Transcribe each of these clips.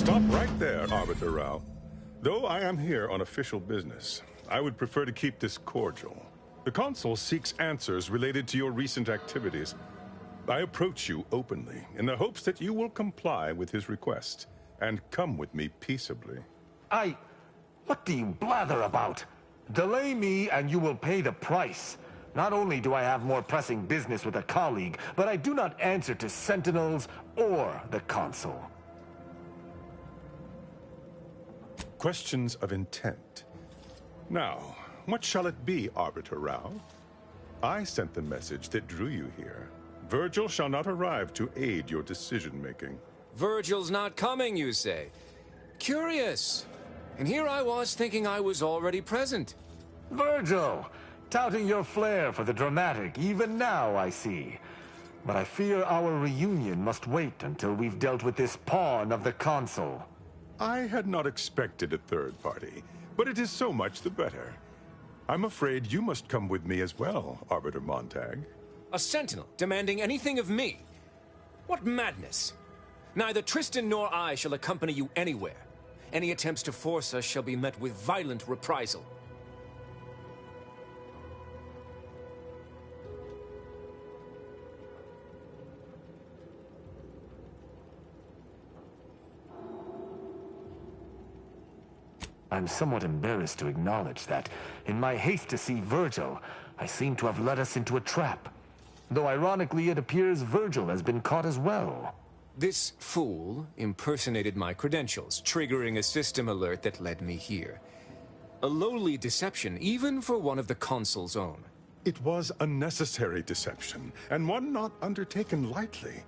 Stop right there, Arbiter Rao. Though I am here on official business, I would prefer to keep this cordial. The Consul seeks answers related to your recent activities. I approach you openly, in the hopes that you will comply with his request, and come with me peaceably. What do you blather about? Delay me and you will pay the price. Not only do I have more pressing business with a colleague, but I do not answer to Sentinels or the Consul. Questions of intent. Now, what shall it be, Arbiter Rao? I sent the message that drew you here. Virgil shall not arrive to aid your decision-making. Virgil's not coming, you say? Curious. And here I was thinking I was already present. Virgil! Touting your flair for the dramatic, even now, I see. But I fear our reunion must wait until we've dealt with this pawn of the Consul. I had not expected a third party, but it is so much the better. I'm afraid you must come with me as well, Arbiter Montag. A sentinel demanding anything of me? What madness! Neither Tristan nor I shall accompany you anywhere. Any attempts to force us shall be met with violent reprisal. I'm somewhat embarrassed to acknowledge that, in my haste to see Virgil, I seem to have led us into a trap. Though ironically, it appears Virgil has been caught as well. This fool impersonated my credentials, triggering a system alert that led me here. A lowly deception, even for one of the Consul's own. It was a necessary deception, and one not undertaken lightly.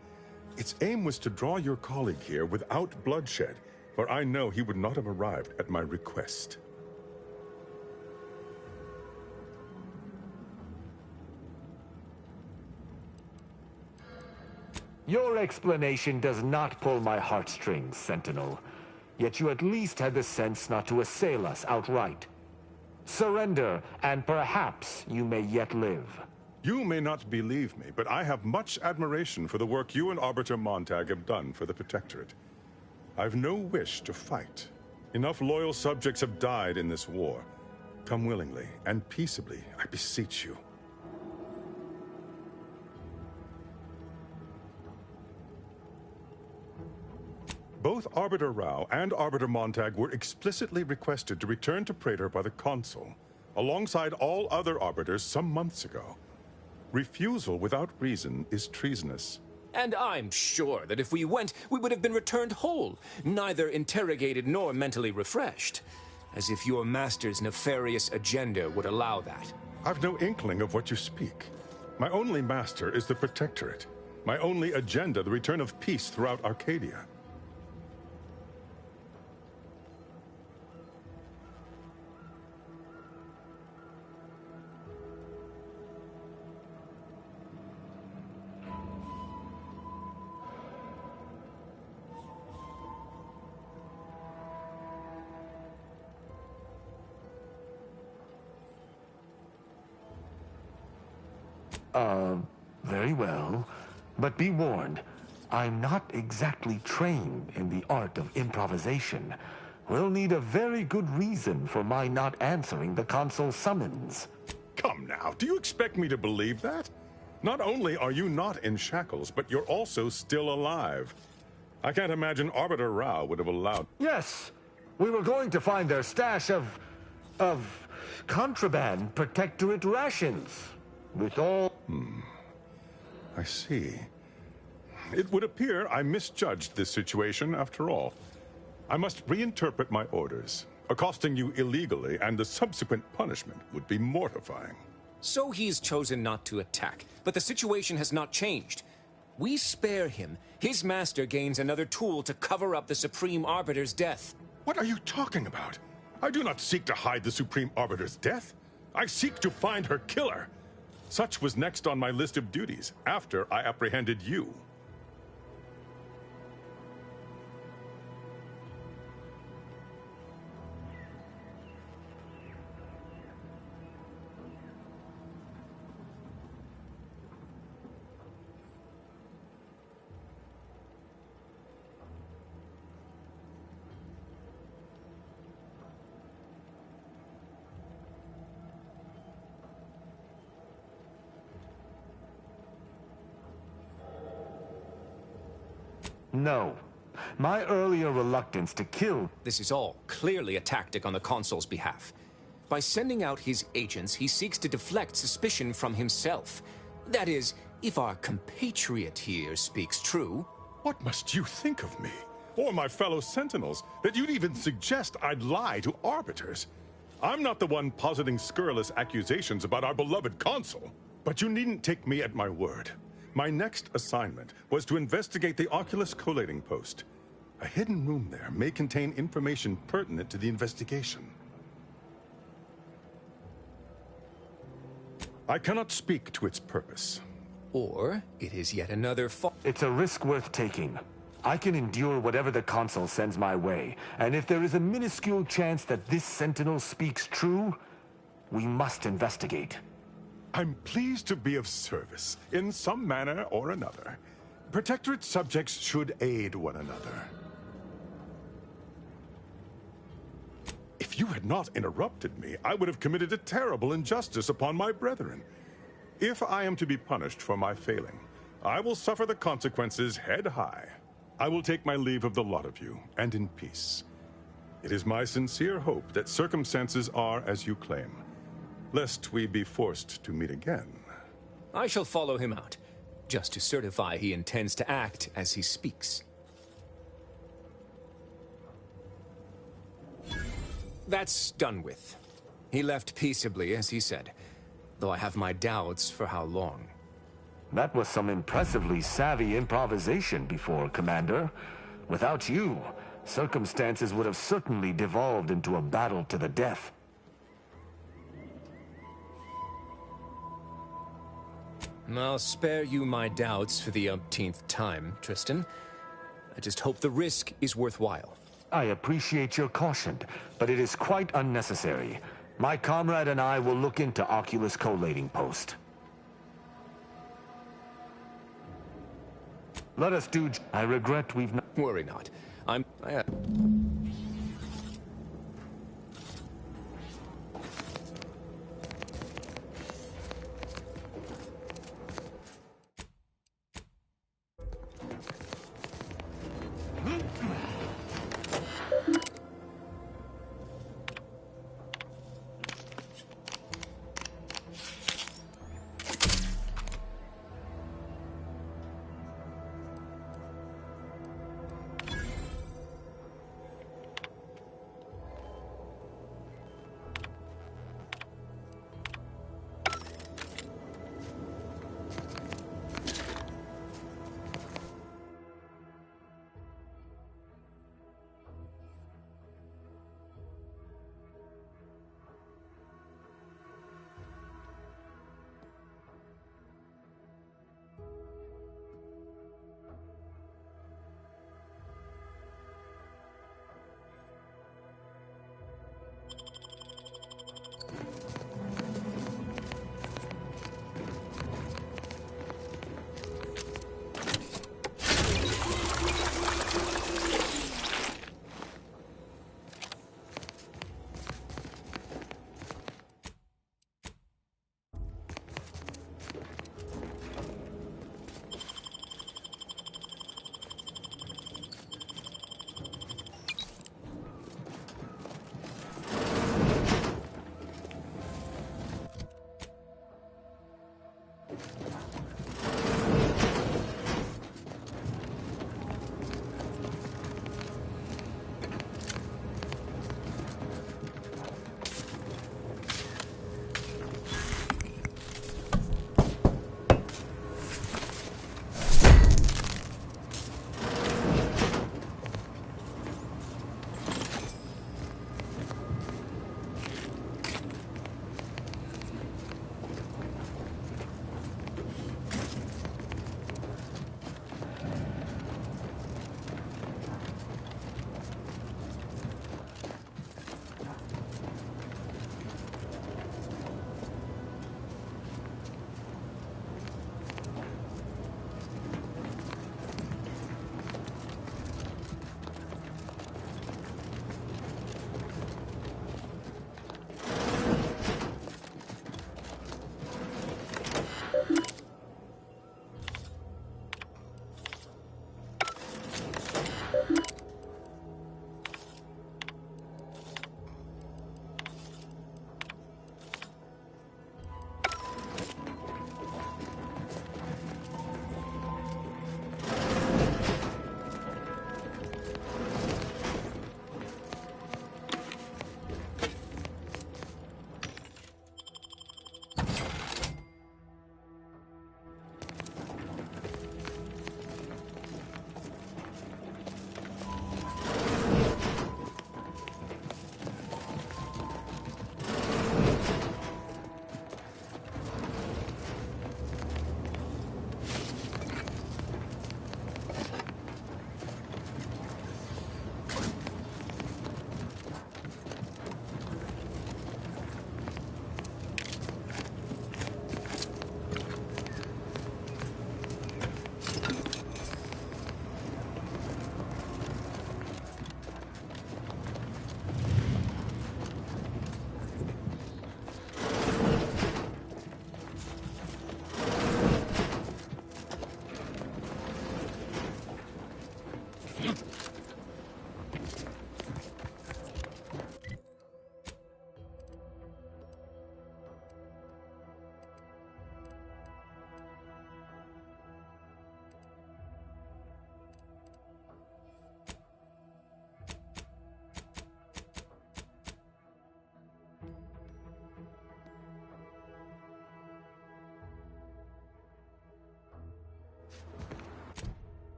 Its aim was to draw your colleague here without bloodshed, for I know he would not have arrived at my request. Your explanation does not pull my heartstrings, Sentinel. Yet you at least had the sense not to assail us outright. Surrender, and perhaps you may yet live. You may not believe me, but I have much admiration for the work you and Arbiter Montag have done for the Protectorate. I've no wish to fight. Enough loyal subjects have died in this war. Come willingly and peaceably, I beseech you. Both Arbiter Rao and Arbiter Montag were explicitly requested to return to Praetor by the Consul, alongside all other Arbiters some months ago. Refusal without reason is treasonous. And I'm sure that if we went, we would have been returned whole, neither interrogated nor mentally refreshed. As if your master's nefarious agenda would allow that. I've no inkling of what you speak. My only master is the Protectorate. My only agenda, the return of peace throughout Arcadia. Very well. But be warned, I'm not exactly trained in the art of improvisation. We'll need a very good reason for my not answering the Consul's summons. Come now, do you expect me to believe that? Not only are you not in shackles, but you're also still alive. I can't imagine Arbiter Rao would have allowed... Yes, we were going to find their stash of contraband Protectorate rations. With all... I see. It would appear I misjudged this situation after all. I must reinterpret my orders. Accosting you illegally and the subsequent punishment would be mortifying. So he's chosen not to attack, but the situation has not changed. We spare him. His master gains another tool to cover up the Supreme Arbiter's death. What are you talking about? I do not seek to hide the Supreme Arbiter's death. I seek to find her killer. Such was next on my list of duties, after I apprehended you. No. My earlier reluctance to kill... This is all clearly a tactic on the Consul's behalf. By sending out his agents, he seeks to deflect suspicion from himself. That is, if our compatriot here speaks true. What must you think of me, or my fellow Sentinels, that you'd even suggest I'd lie to arbiters? I'm not the one positing scurrilous accusations about our beloved Consul. But you needn't take me at my word. My next assignment was to investigate the Oculus collating post. A hidden room there may contain information pertinent to the investigation. I cannot speak to its purpose. Or it is yet another It's a risk worth taking. I can endure whatever the Consul sends my way, and if there is a minuscule chance that this Sentinel speaks true, we must investigate. I'm pleased to be of service, in some manner or another. Protectorate subjects should aid one another. If you had not interrupted me, I would have committed a terrible injustice upon my brethren. If I am to be punished for my failing, I will suffer the consequences head high. I will take my leave of the lot of you, and in peace. It is my sincere hope that circumstances are as you claim, lest we be forced to meet again. I shall follow him out, just to certify he intends to act as he speaks. That's done with. He left peaceably, as he said, though I have my doubts for how long. That was some impressively savvy improvisation before, Commander. Without you, circumstances would have certainly devolved into a battle to the death. I'll spare you my doubts for the umpteenth time, Tristan. I just hope the risk is worthwhile. I appreciate your caution, but it is quite unnecessary. My comrade and I will look into Oculus collating post. Let us do... I regret we've not... Worry not.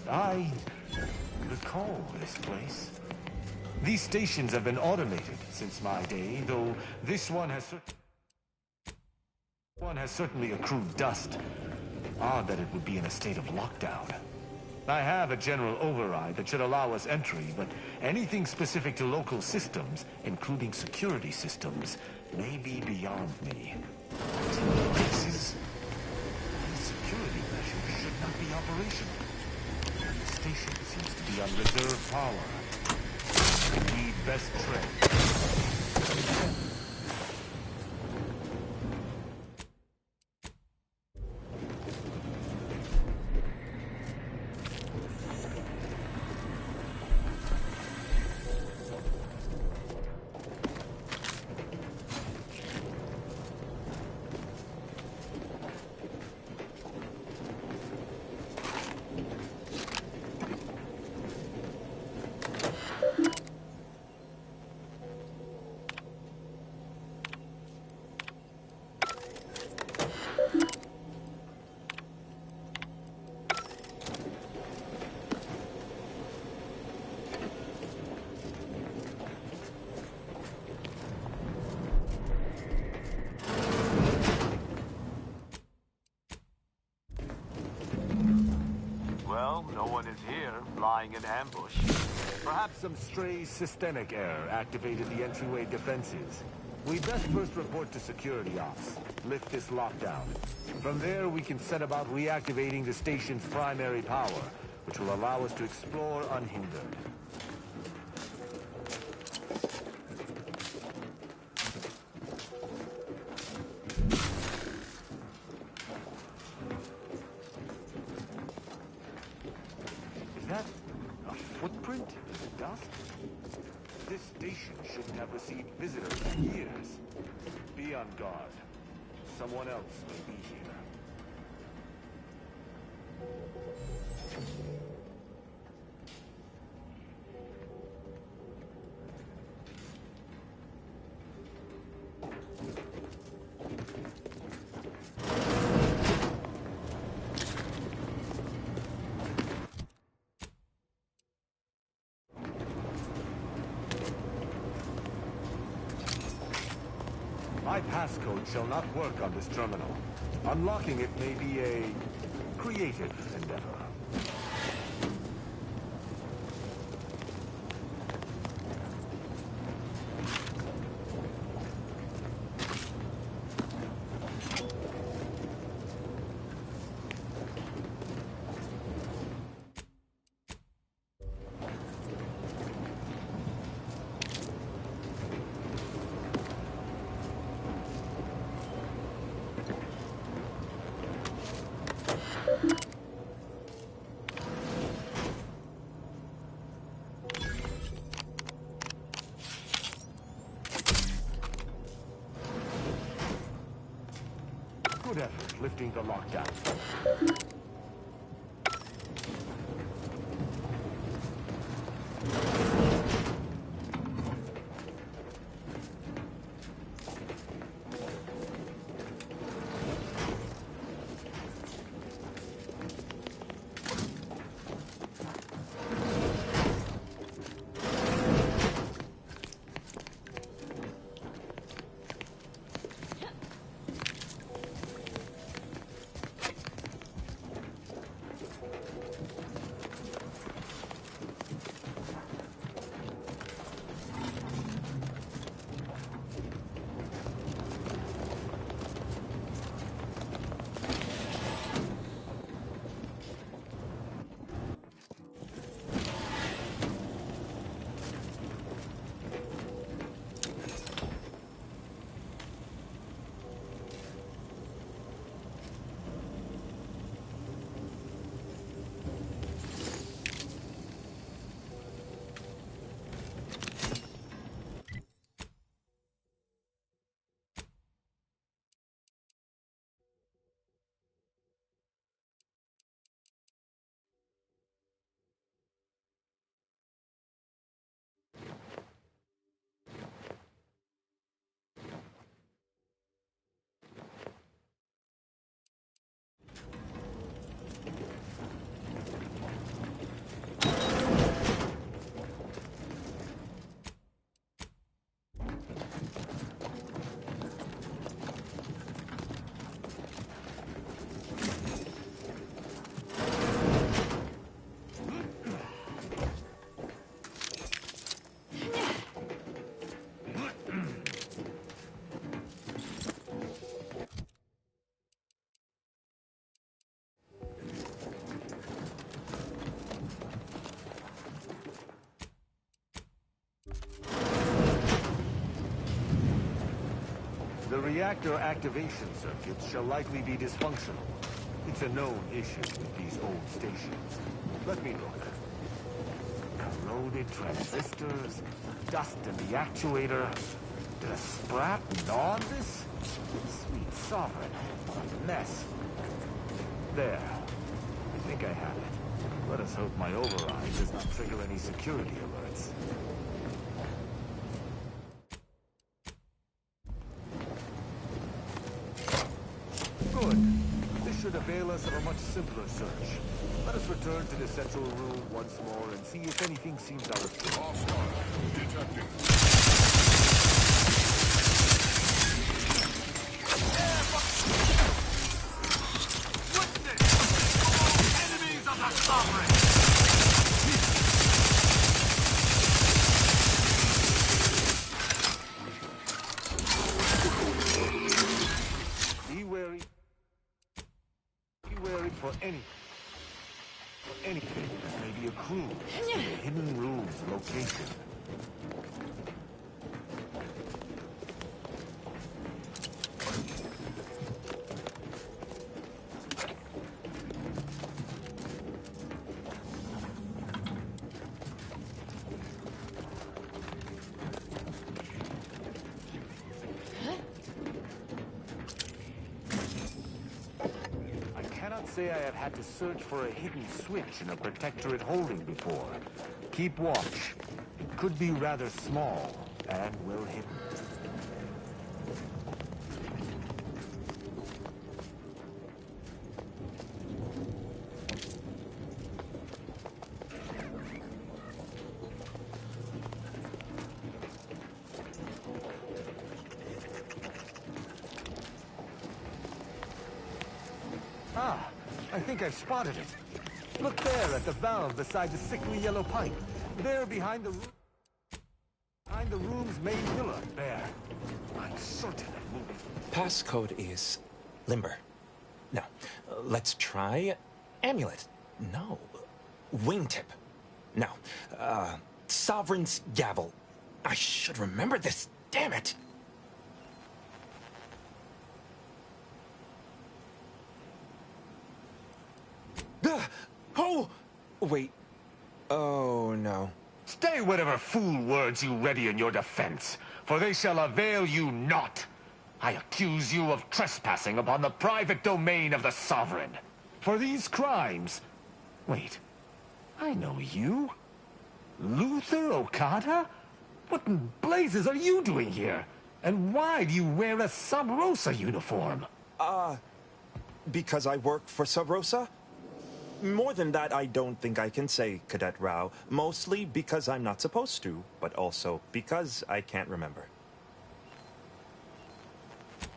I recall this place. These stations have been automated since my day, though this one has certainly accrued dust. Odd that it would be in a state of lockdown. I have a general override that should allow us entry, but anything specific to local systems, including security systems, may be beyond me. These security measures should not be operational. The station seems to be on reserve power. We need best tread. No one is here, lying in ambush. Perhaps some stray systemic error activated the entryway defenses. We best first report to security ops, lift this lockdown. From there, we can set about reactivating the station's primary power, which will allow us to explore unhindered. That a footprint in the dust? This station shouldn't have received visitors in years. Be on guard. Someone else may be here. My passcode shall not work on this terminal. Unlocking it may be a creative endeavor. effort lifting the lockdown. The reactor activation circuits shall likely be dysfunctional. It's a known issue with these old stations. Let me look. Corroded transistors, dust in the actuator. Did a sprat gnaw on this? Sweet sovereign, what a mess. There. I think I have it. Let us hope my override does not trigger any security alerts. Good. This should avail us of a much simpler search. Let us return to the central room once more and see if anything seems out of place. Hostile. Detecting. Enemies of the sovereign! Be wary. Be wary for anything that may be a clue to the hidden room's location. Say I have had to search for a hidden switch in a protectorate holding before. Keep watch. It could be rather small and well hidden. Ah, I think I've spotted it. Look there at the valve beside the sickly yellow pipe. There behind the room's main pillar. There. I'm certain of moving. Passcode is limber. No. Let's try amulet. No. Wingtip. No. Sovereign's gavel. I should remember this. Damn it. Oh! Wait. Oh, no. Stay whatever fool words you ready in your defense, for they shall avail you not. I accuse you of trespassing upon the private domain of the Sovereign. For these crimes... Wait, I know you. Luther Okada? What in blazes are you doing here? And why do you wear a Sub Rosa uniform? Because I work for Sub Rosa? More than that, I don't think I can say, Cadet Rao. Mostly because I'm not supposed to, but also because I can't remember.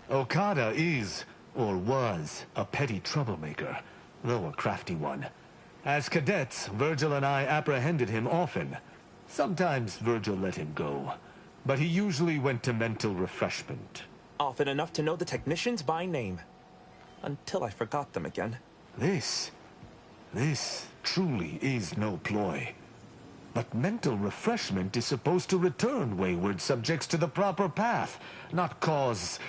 Okada is, or was, a petty troublemaker, though a crafty one. As cadets, Virgil and I apprehended him often. Sometimes Virgil let him go, but he usually went to mental refreshment. Often enough to know the technicians by name. Until I forgot them again. This truly is no ploy. But mental refreshment is supposed to return wayward subjects to the proper path, not cause...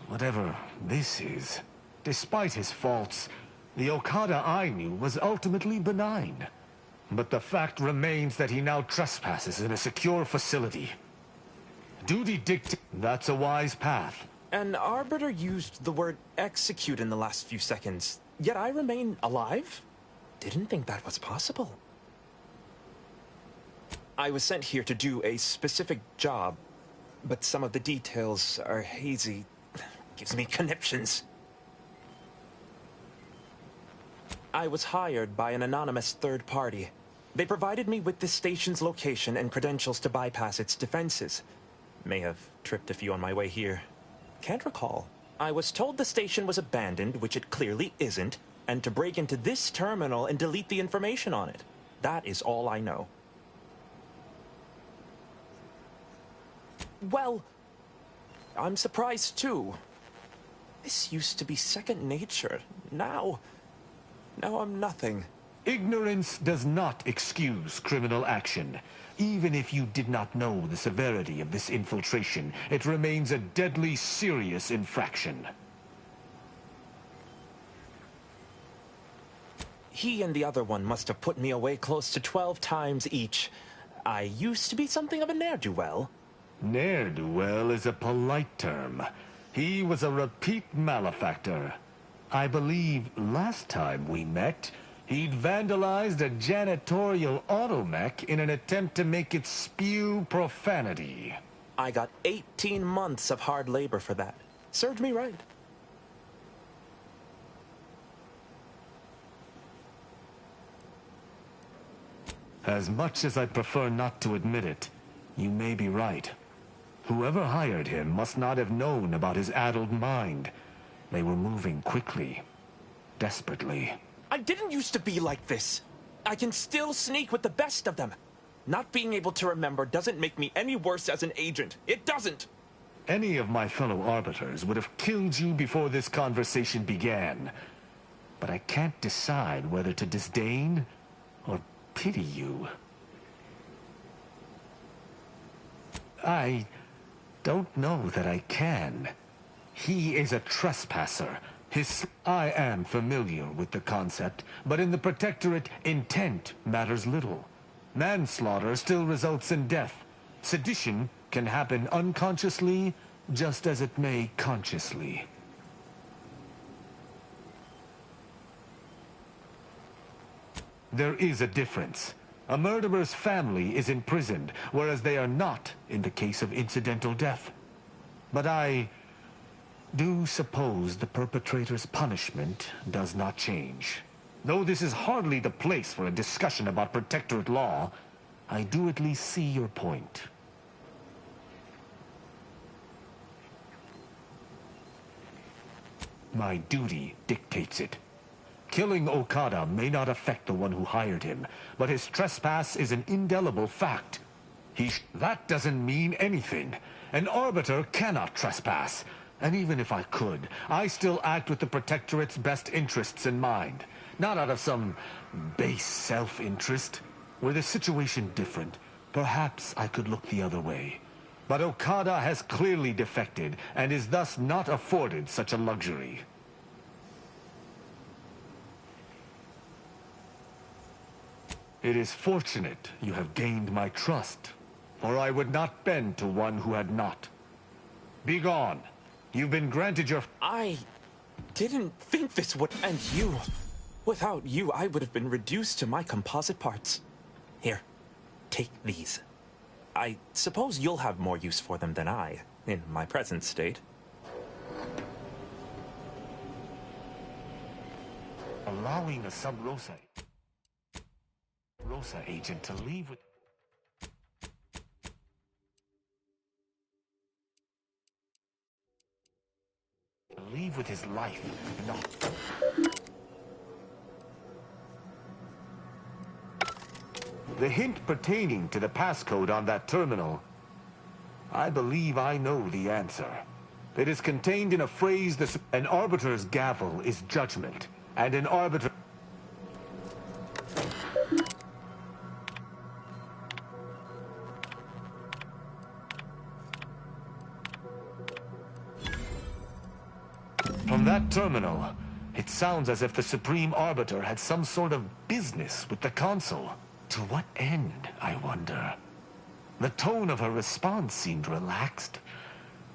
whatever this is. Despite his faults, the Okada I knew was ultimately benign. But the fact remains that he now trespasses in a secure facility. Duty dictates that's a wise path. An Arbiter used the word execute in the last few seconds, yet I remain alive? Didn't think that was possible. I was sent here to do a specific job, but some of the details are hazy. Gives me conniptions. I was hired by an anonymous third party. They provided me with the station's location and credentials to bypass its defenses. May have tripped a few on my way here. Can't recall. I was told the station was abandoned, which it clearly isn't, and to break into this terminal and delete the information on it. That is all I know. Well, I'm surprised too. This used to be second nature. Now I'm nothing. Ignorance does not excuse criminal action. Even if you did not know the severity of this infiltration, it remains a deadly serious infraction. He and the other one must have put me away close to 12 times each. I used to be something of a ne'er-do-well. Ne'er-do-well is a polite term. He was a repeat malefactor. I believe last time we met, he'd vandalized a janitorial automech in an attempt to make it spew profanity. I got 18 months of hard labor for that. Served me right. As much as I prefer not to admit it, you may be right. Whoever hired him must not have known about his addled mind. They were moving quickly, desperately. I didn't used to be like this. I can still sneak with the best of them. Not being able to remember doesn't make me any worse as an agent. It doesn't. Any of my fellow arbiters would have killed you before this conversation began. But I can't decide whether to disdain or pity you. I don't know that I can. He is a trespasser. I am familiar with the concept, but in the Protectorate, intent matters little. Manslaughter still results in death. Sedition can happen unconsciously, just as it may consciously. There is a difference. A murderer's family is imprisoned, whereas they are not in the case of incidental death. But I do suppose the perpetrator's punishment does not change. Though this is hardly the place for a discussion about Protectorate law, I do at least see your point. My duty dictates it. Killing Okada may not affect the one who hired him, but his trespass is an indelible fact. That doesn't mean anything. An arbiter cannot trespass. And even if I could, I still act with the Protectorate's best interests in mind. Not out of some base self-interest. Were the situation different, perhaps I could look the other way. But Okada has clearly defected, and is thus not afforded such a luxury. It is fortunate you have gained my trust, for I would not bend to one who had not. Begone. You've been granted your... I didn't think this would end you. Without you, I would have been reduced to my composite parts. Here, take these. I suppose you'll have more use for them than I, in my present state. Allowing a Sub-Rosa agent to leave with... his life. No. The hint pertaining to the passcode on that terminal, I believe I know the answer. It is contained in a phrase, an arbiter's gavel is judgment, and an arbiter... From that terminal, it sounds as if the Supreme Arbiter had some sort of business with the Consul. To what end, I wonder? The tone of her response seemed relaxed,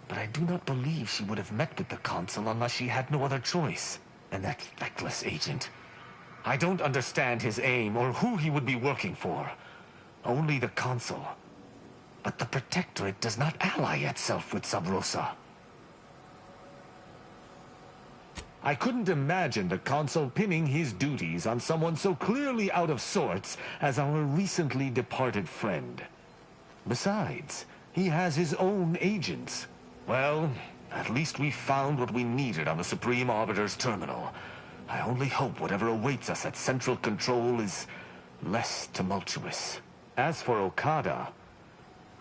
but I do not believe she would have met with the Consul unless she had no other choice. And that feckless agent. I don't understand his aim or who he would be working for. Only the Consul. But the Protectorate does not ally itself with Sub-Rosa. I couldn't imagine the Consul pinning his duties on someone so clearly out of sorts as our recently departed friend. Besides, he has his own agents. Well, at least we found what we needed on the Supreme Arbiter's terminal. I only hope whatever awaits us at Central Control is less tumultuous. As for Okada,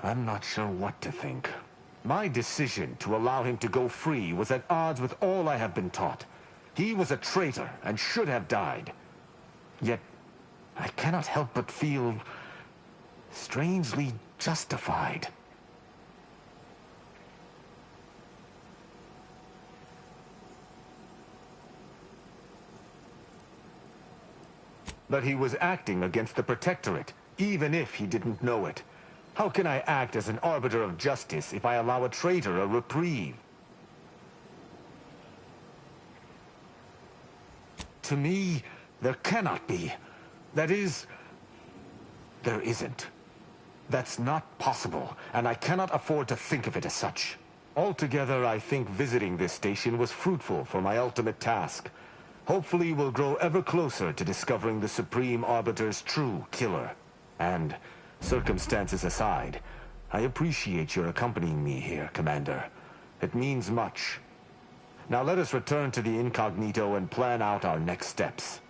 I'm not sure what to think. My decision to allow him to go free was at odds with all I have been taught. He was a traitor and should have died. Yet, I cannot help but feel strangely justified. But he was acting against the Protectorate, even if he didn't know it. How can I act as an arbiter of justice if I allow a traitor a reprieve? To me, there cannot be. That is, there isn't. That's not possible, and I cannot afford to think of it as such. Altogether, I think visiting this station was fruitful for my ultimate task. Hopefully, we'll grow ever closer to discovering the Supreme Arbiter's true killer. And, circumstances aside, I appreciate your accompanying me here, Commander. It means much. Now let us return to the incognito and plan out our next steps.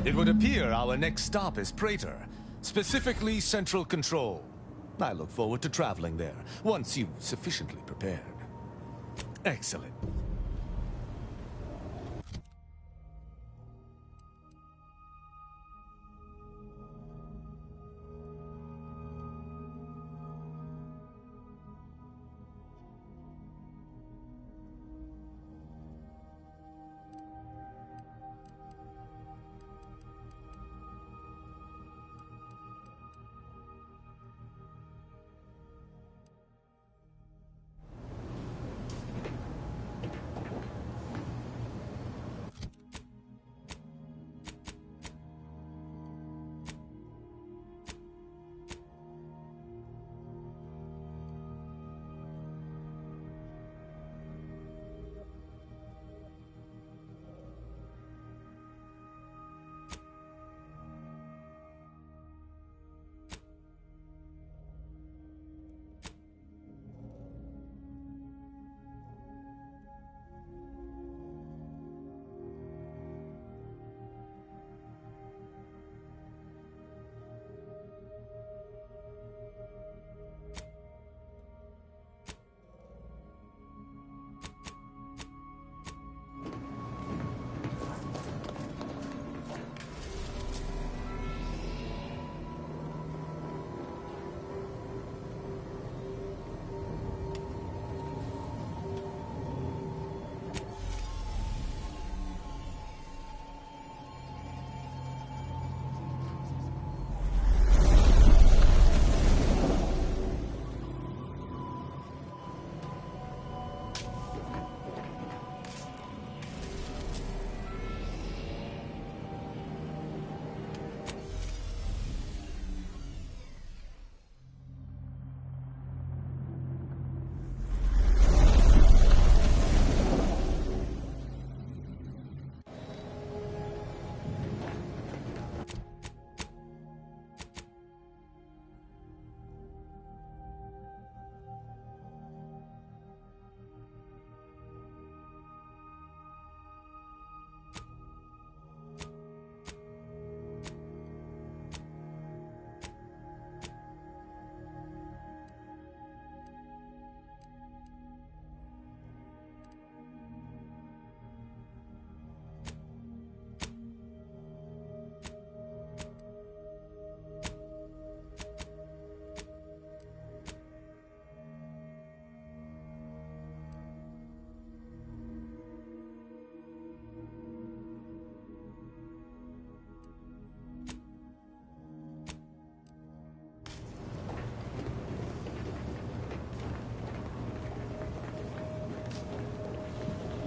It would appear our next stop is Praetor, specifically Central Control. I look forward to traveling there, once you've sufficiently prepared. Excellent.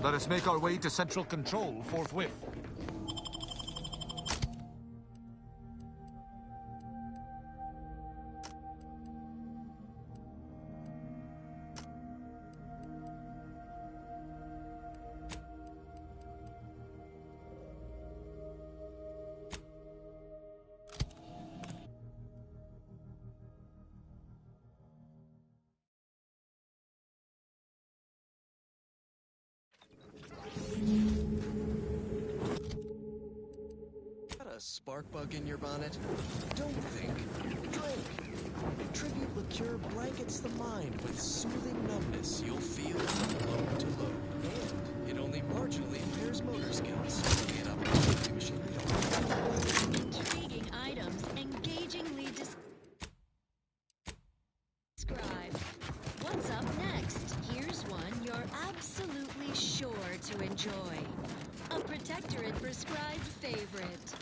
Let us make our way to Central Control forthwith. A spark bug in your bonnet? Don't think. Drink. Tribute liqueur blankets the mind with soothing numbness you'll feel from load to load. And it only marginally impairs motor skills. Get up the machinery. Intriguing items, engagingly described. What's up next? Here's one you're absolutely sure to enjoy. A Protectorate prescribed favorite.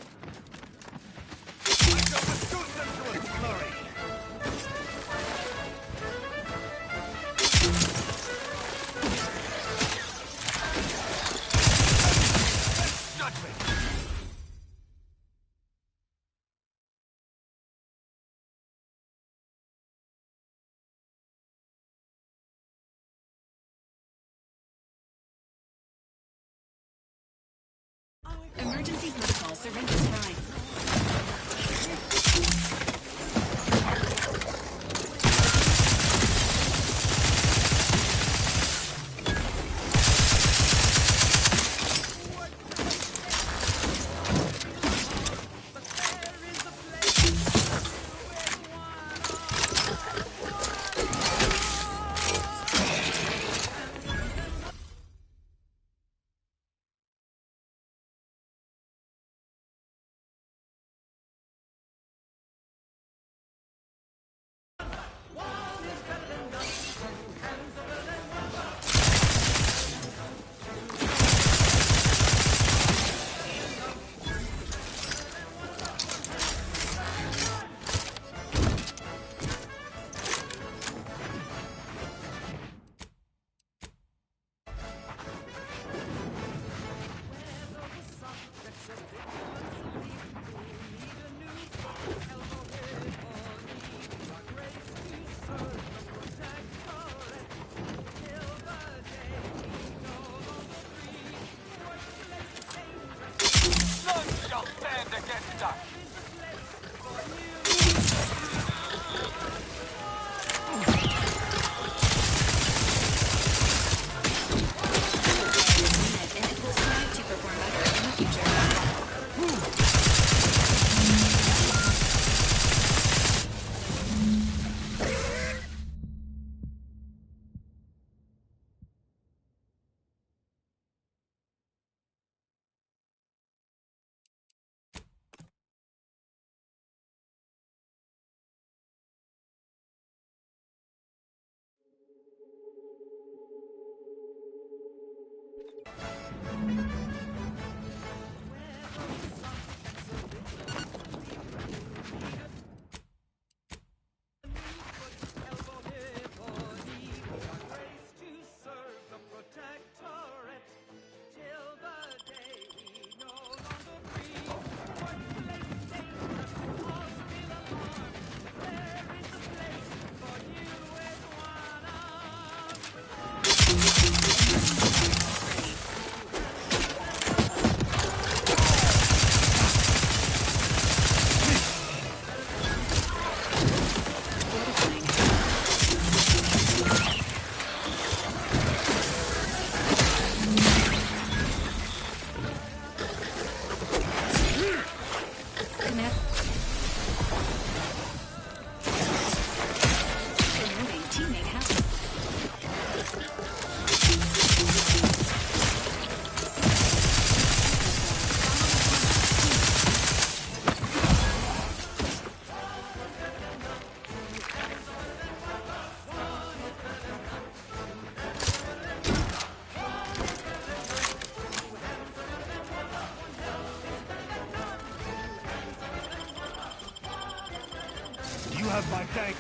Emergency protocol, surrender prime. done. And it will strive to perform better in the future. You have my thanks.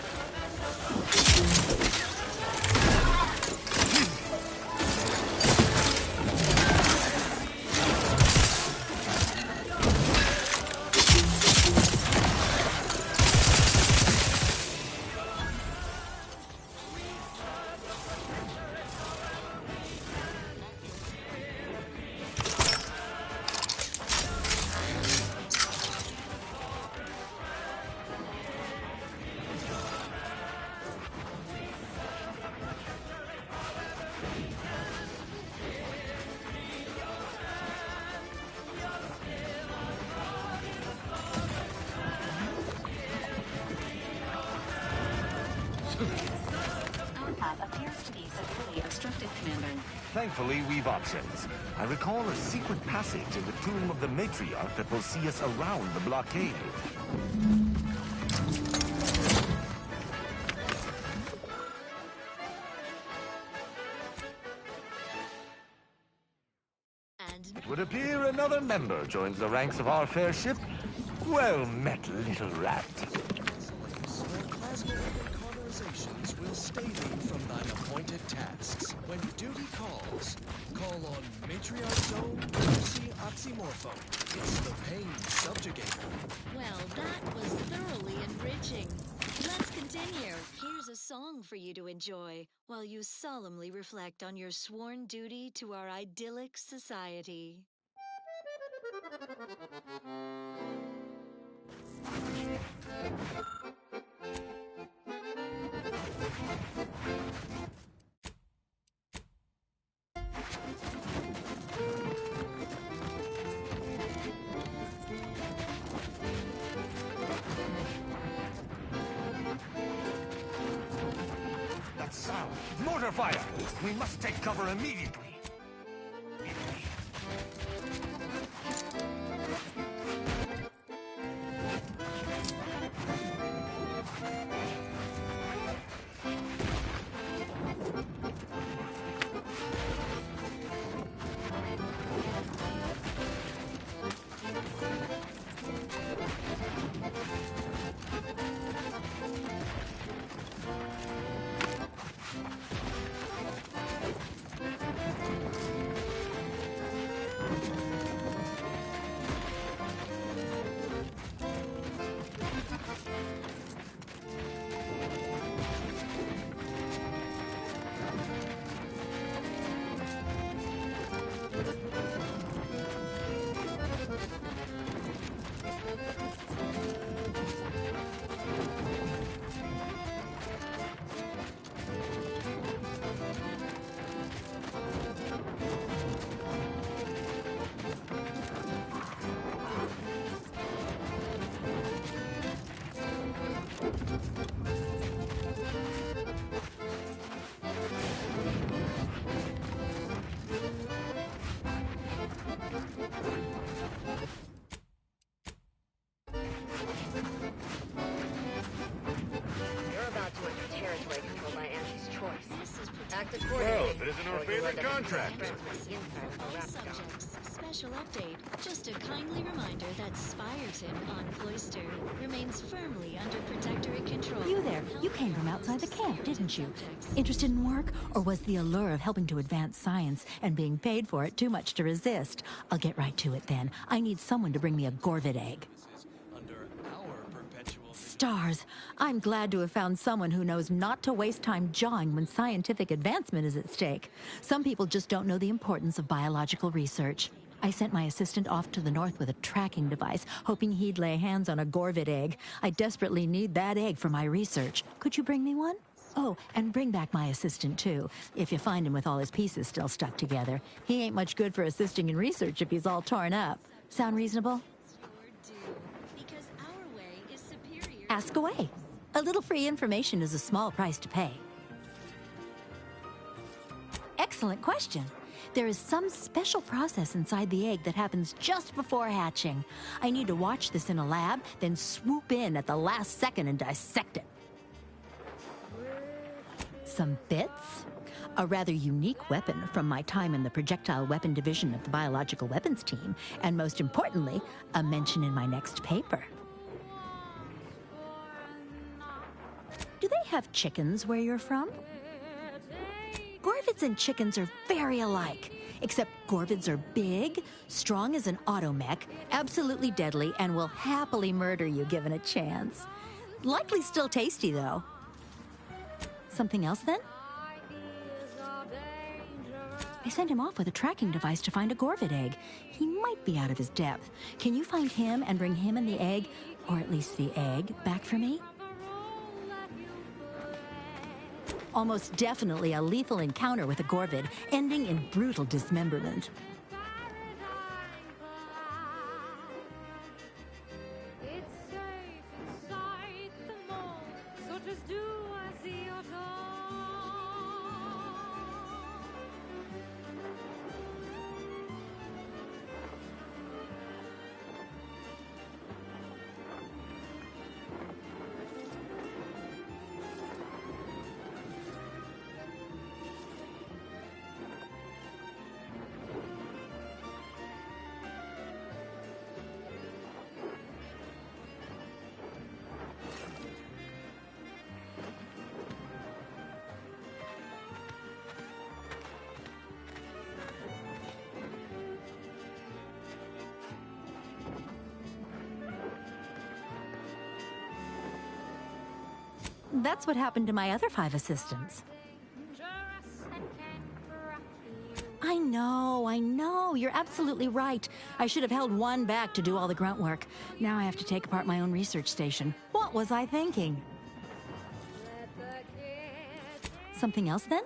Our path appears to be severely obstructed, Commander. Thankfully, we've options. I recall a secret passage in the tomb of the matriarch that will see us around the blockade. And It would appear another member joins the ranks of our fair ship. Well met, little rat. Or plasma weapon cauterizations will stay thee from thine appointed tasks. When duty calls, call on Matriarch Dome, Mercy Oxymorpho. It's the pain subjugator. well, that was thoroughly enriching. Let's continue. Here's a song for you to enjoy while you solemnly reflect on your sworn duty to our idyllic society. That sound! Mortar fire! We must take cover immediately. contract. All subjects. Special update. Just a kindly reminder that Spyerton on Cloister remains firmly under protectorate control. You there. You came from outside the camp, didn't you? Interested in work? Or was the allure of helping to advance science and being paid for it too much to resist? I'll get right to it then. I need someone to bring me a Gorvid egg. Under our perpetual Stars. I'm glad to have found someone who knows not to waste time jawing when scientific advancement is at stake. Some people just don't know the importance of biological research. I sent my assistant off to the north with a tracking device, hoping he'd lay hands on a Gorvid egg. I desperately need that egg for my research. Could you bring me one? Oh, and bring back my assistant, too, if you find him with all his pieces still stuck together. He ain't much good for assisting in research if he's all torn up. Sound reasonable? because our way is superior. Ask away. A little free information is a small price to pay. Excellent question. There is some special process inside the egg that happens just before hatching. I need to watch this in a lab, then swoop in at the last second and dissect it. Some bits? A rather unique weapon from my time in the projectile weapon division of the biological weapons team, and most importantly, a mention in my next paper. Do they have chickens where you're from? Gorvids and chickens are very alike, except Gorvids are big, strong as an automech, absolutely deadly, and will happily murder you given a chance. Likely still tasty, though. Something else, then? I sent him off with a tracking device to find a Gorvid egg. He might be out of his depth. Can you find him and bring him and the egg, or at least the egg, back for me? Almost definitely a lethal encounter with a Gorvid, ending in brutal dismemberment. That's what happened to my other 5 assistants. I know. You're absolutely right. I should have held one back to do all the grunt work. Now I have to take apart my own research station. What was I thinking? Something else, then?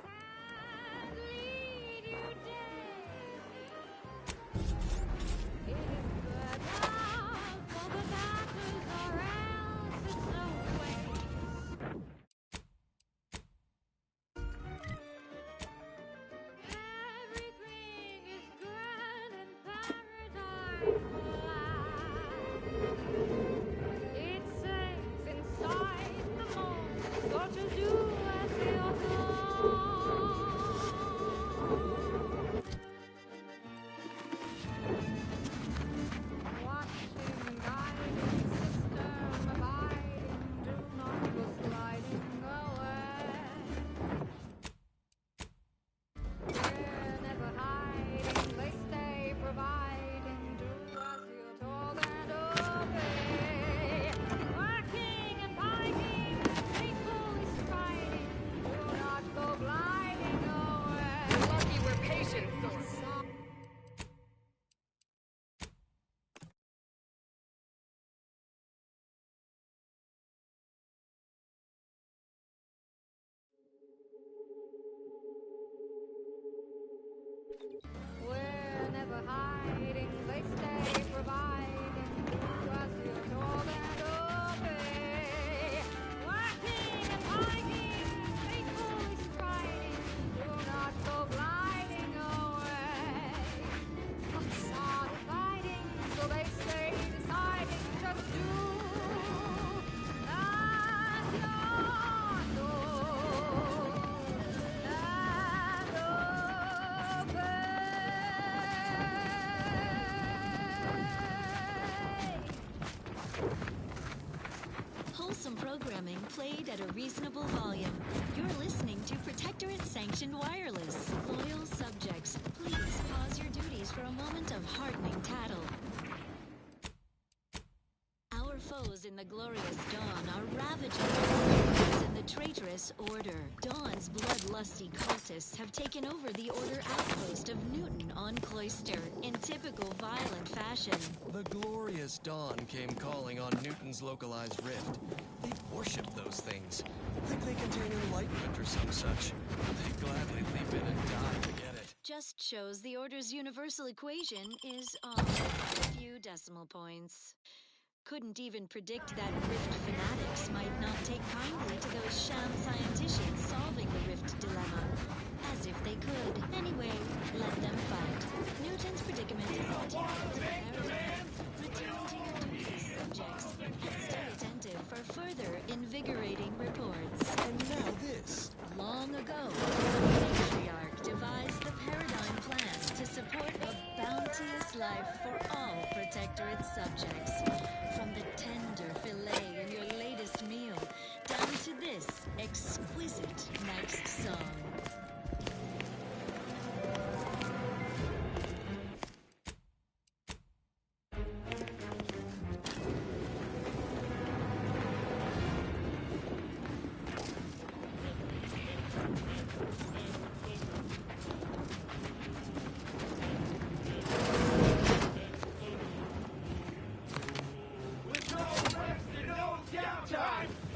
played at a reasonable volume. You're listening to Protectorate-sanctioned wireless. Loyal subjects, please pause your duties for a moment of heartening tattle. Our foes in the glorious Dawn are ravaging the in the traitorous Order. Dawn's bloodlusty cultists have taken over the Order outpost of Newton on Cloister in typical violent fashion. The glorious Dawn came calling on Newton's localized rift. They worship those things. Think they contain enlightenment or some such. They'd gladly leap in and die to get it. Just shows the Order's universal equation is off by a few decimal points. Couldn't even predict that Rift fanatics might not take kindly to those sham scienticians solving the Rift dilemma. As if they could. Anyway, let them fight. Newton's predicament is imperative. Return to your duties, subjects, and stay attentive for further invigorating reports. And now this. Long ago, the Patriarch devised the paradigm plan to support a bounteous life for all Protectorate subjects. From the tender fillet in your latest meal, down to this exquisite next song.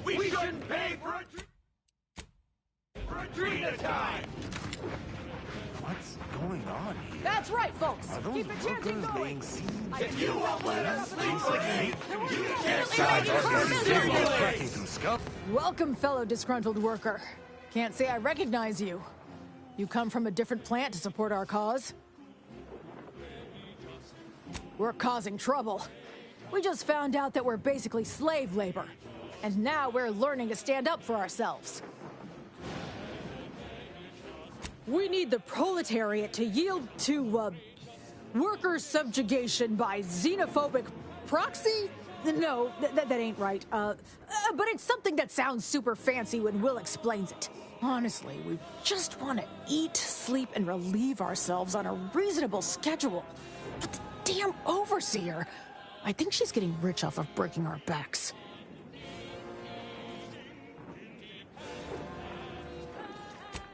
We shouldn't pay for a drink at a time! What's going on here? That's right, folks. Are those Keep the chanting workers going. being seen? If you won't let us sleep like me, you can't Cracking through scuff. Welcome, fellow disgruntled worker. Can't say I recognize you. You come from a different plant to support our cause? We're causing trouble. We just found out that we're basically slave labor. And now we're learning to stand up for ourselves. We need the proletariat to yield to, worker subjugation by xenophobic proxy? No, that ain't right. But it's something that sounds super fancy when Will explains it. Honestly, we just want to eat, sleep, and relieve ourselves on a reasonable schedule. But the damn overseer, I think she's getting rich off of breaking our backs.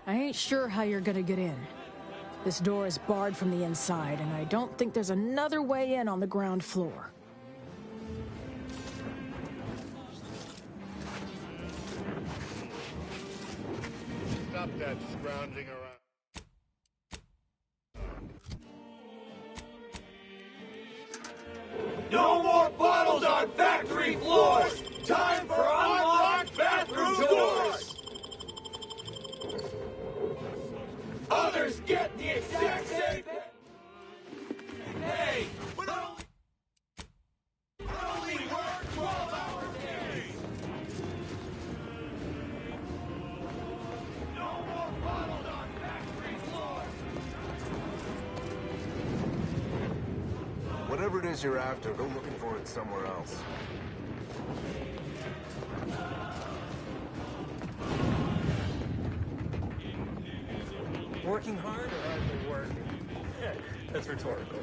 I ain't sure how you're gonna get in. This door is barred from the inside, and I don't think there's another way in on the ground floor. Stop that scrounging around. No more bottles on factory floors! Time for unlocked bathroom doors! Others get the exact same... Hey! We're only work 12-hour days! No more bottles on factory floors! Whatever it is you're after, go looking for it somewhere else. Working hard or hardly working? Yeah, that's rhetorical.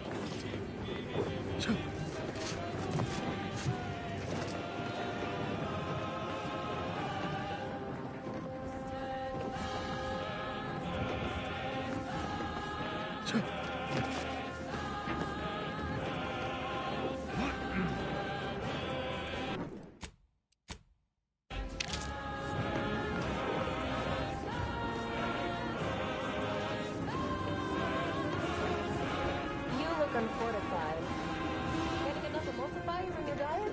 Unfortified. Getting enough emulsifiers in your diet?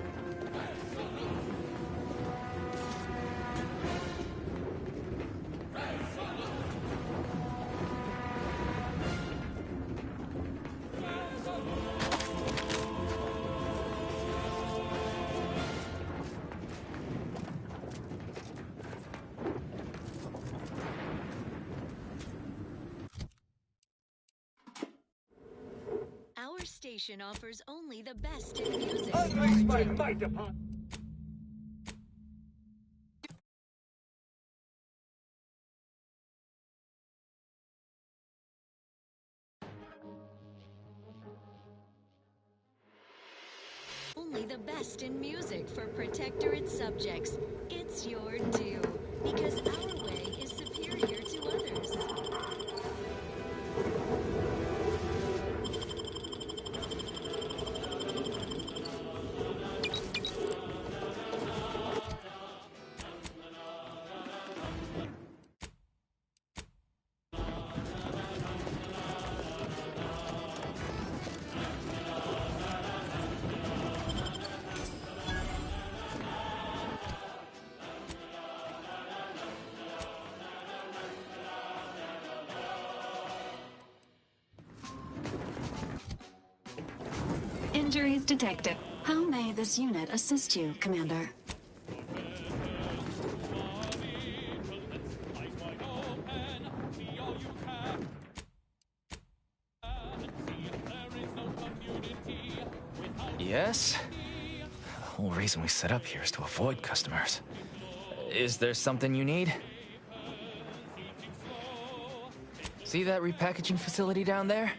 Our station offers only the best in music. Unleash my might upon... Only the best in music for Protectorate subjects. It's your due, because our way is superior to others. Injuries detected. How may this unit assist you, Commander? Yes? The whole reason we set up here is to avoid customers. Is there something you need? See that repackaging facility down there?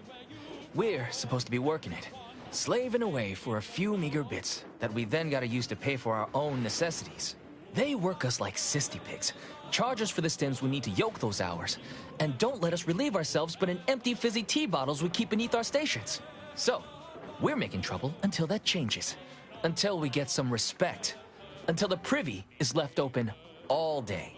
We're supposed to be working it, slaving away for a few meager bits that we then gotta use to pay for our own necessities. They work us like sissy pigs, charge us for the stems we need to yoke those hours, and don't let us relieve ourselves but in empty fizzy tea bottles we keep beneath our stations. So, we're making trouble until that changes. Until we get some respect. Until the privy is left open all day.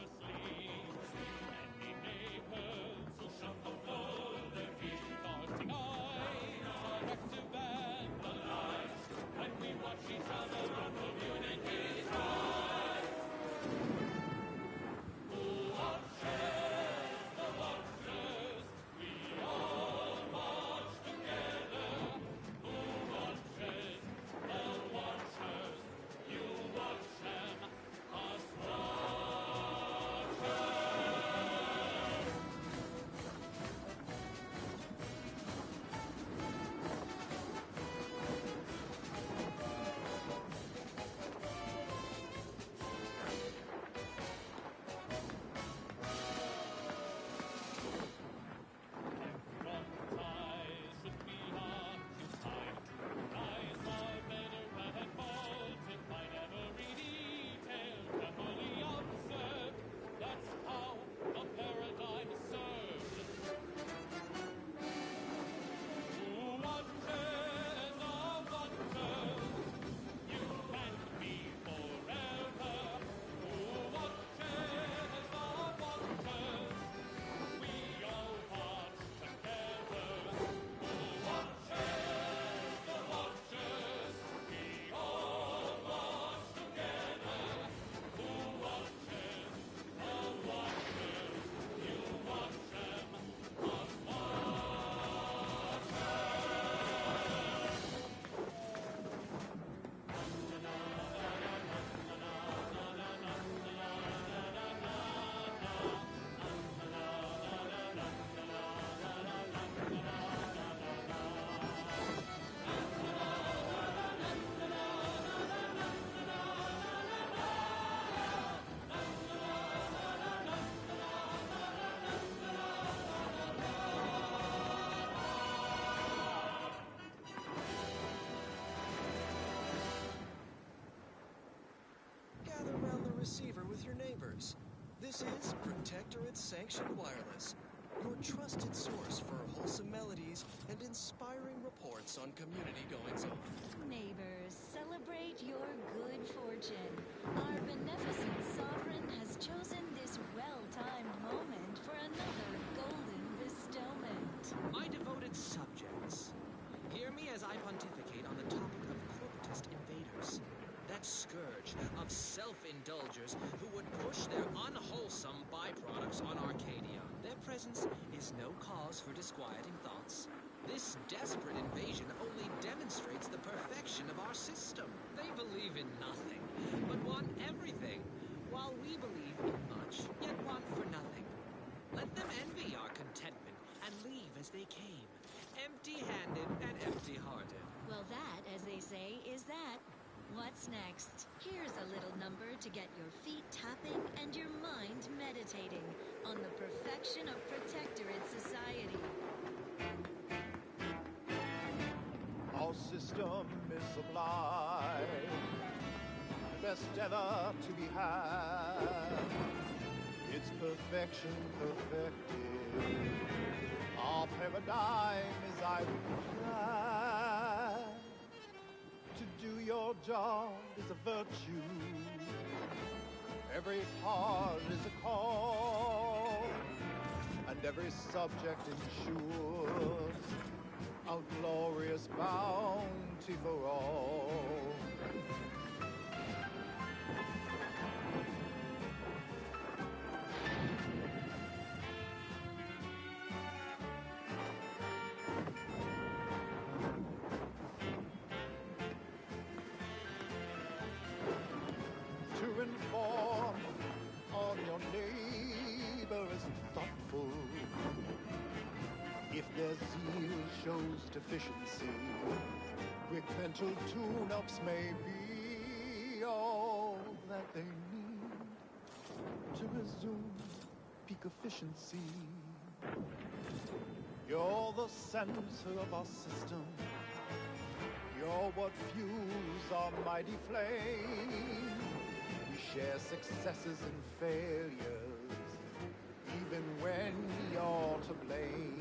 Receiver with your neighbors. This is Protectorate Sanctioned Wireless, your trusted source for wholesome melodies and inspiring reports on community goings-on. Neighbors, celebrate your good fortune. Our beneficent sovereign has chosen this well-timed moment for another golden bestowment. My devoted subjects, hear me as I pontificate on the topic of corporatist invaders. That scourge of self-indulgers who would push their unwholesome byproducts on Arcadia. Their presence is no cause for disquieting thoughts. This desperate invasion only demonstrates the perfection of our system. They believe in nothing, but want everything, while we believe in much, yet want for nothing. Let them envy our contentment and leave as they came, empty-handed and empty-hearted. Well, that, as they say, is that. What's next? Here's a little number to get your feet tapping and your mind meditating on the perfection of Protectorate society. Our system is sublime, best ever to be had. Its perfection perfected. Our paradigm is I glad. To do your job is a virtue. Every part is a call, and every subject ensures a glorious bounty for all. To inform on your neighbor is thoughtful. If their zeal shows deficiency, quick mental tune-ups may be all that they need to resume peak efficiency. You're the center of our system. You're what fuels our mighty flame. We share successes and failures, even when you're to blame.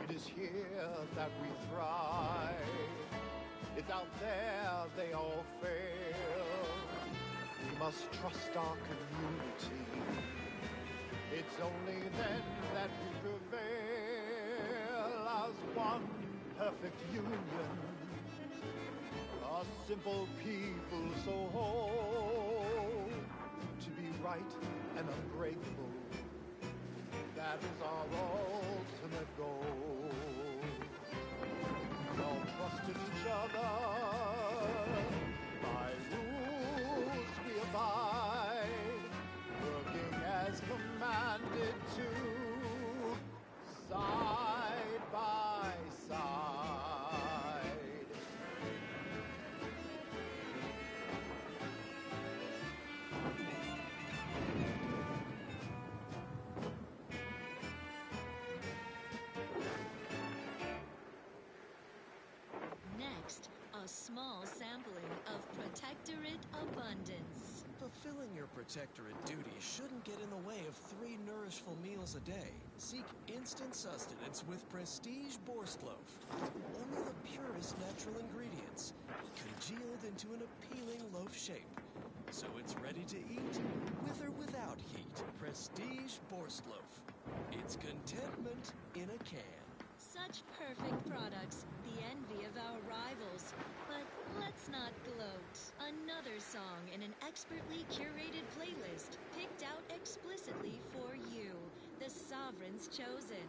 It is here that we thrive. It's out there they all fail. We must trust our community. It's only then that we prevail as one perfect union. A simple people so whole, to be right and unbreakable. That is our ultimate goal. We all trust in each other. By rules we abide, working as commanded to, side by side. Next, a small sampling of Protectorate Abundance. Fulfilling your Protectorate duty shouldn't get in the way of 3 nourishful meals a day. Seek instant sustenance with Prestige Borscht Loaf. Only the purest natural ingredients, congealed into an appealing loaf shape. So it's ready to eat, with or without heat. Prestige Borscht Loaf. It's contentment in a can. Such perfect products, the envy of our rivals. But let's not gloat. Another song in an expertly curated playlist, picked out explicitly for you, the Sovereign's Chosen.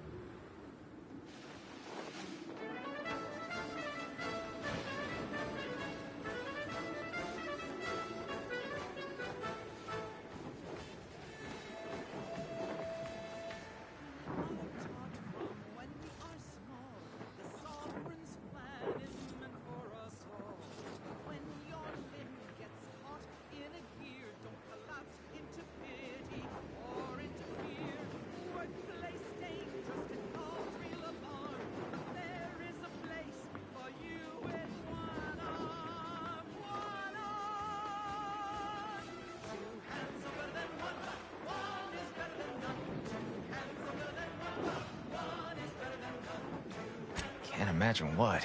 Can't imagine what.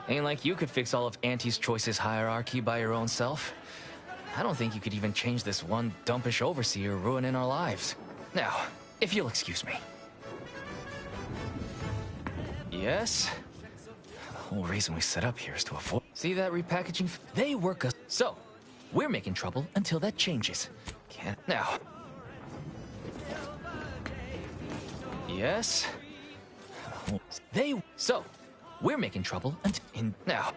Ain't like you could fix all of Auntie's Choice's hierarchy by your own self. I don't think you could even change this one dumpish overseer ruining our lives. Now, if you'll excuse me. Yes? The whole reason we set up here is to avoid... See that repackaging? They work us... So, we're making trouble until that changes. Can't... Now... Yes? So, we're making trouble in now.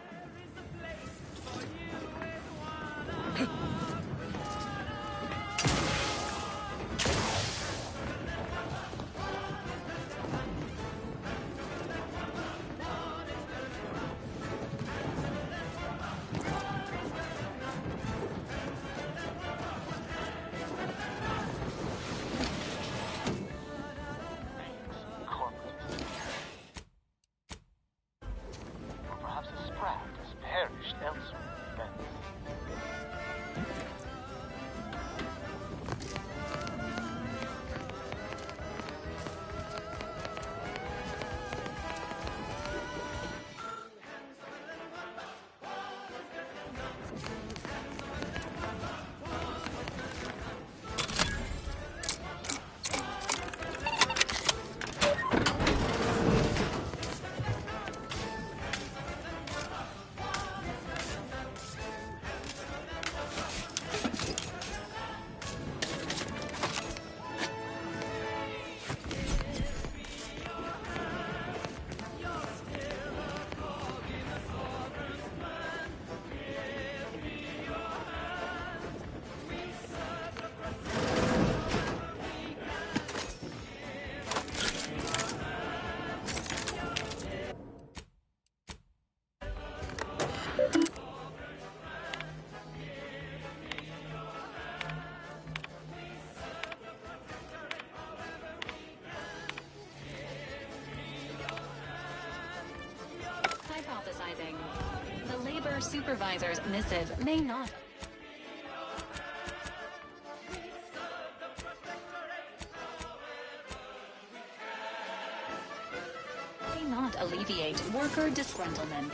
Perhaps a sprat has perished elsewhere. Hypothesizing. The labor supervisor's missive may not alleviate worker disgruntlement.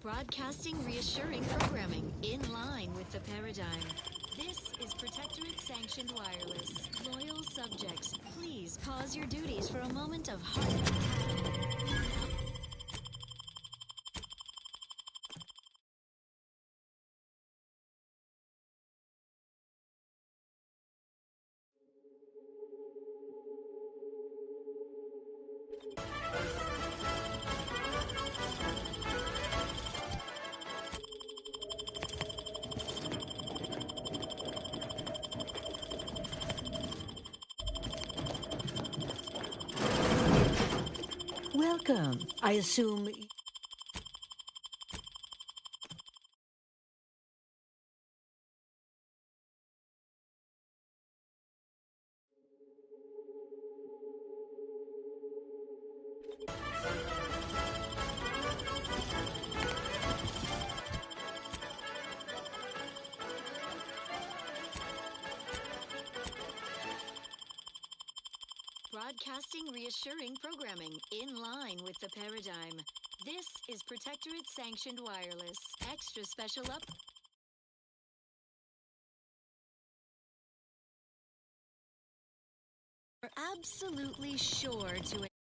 Broadcasting reassuring programming in line with the paradigm. This is Protectorate-sanctioned wireless. Loyal subjects, please pause your duties for a moment of heart. Welcome. I assume... Broadcasting reassuring programming in line with the paradigm. This is Protectorate-sanctioned wireless. Extra special up... We're absolutely sure to...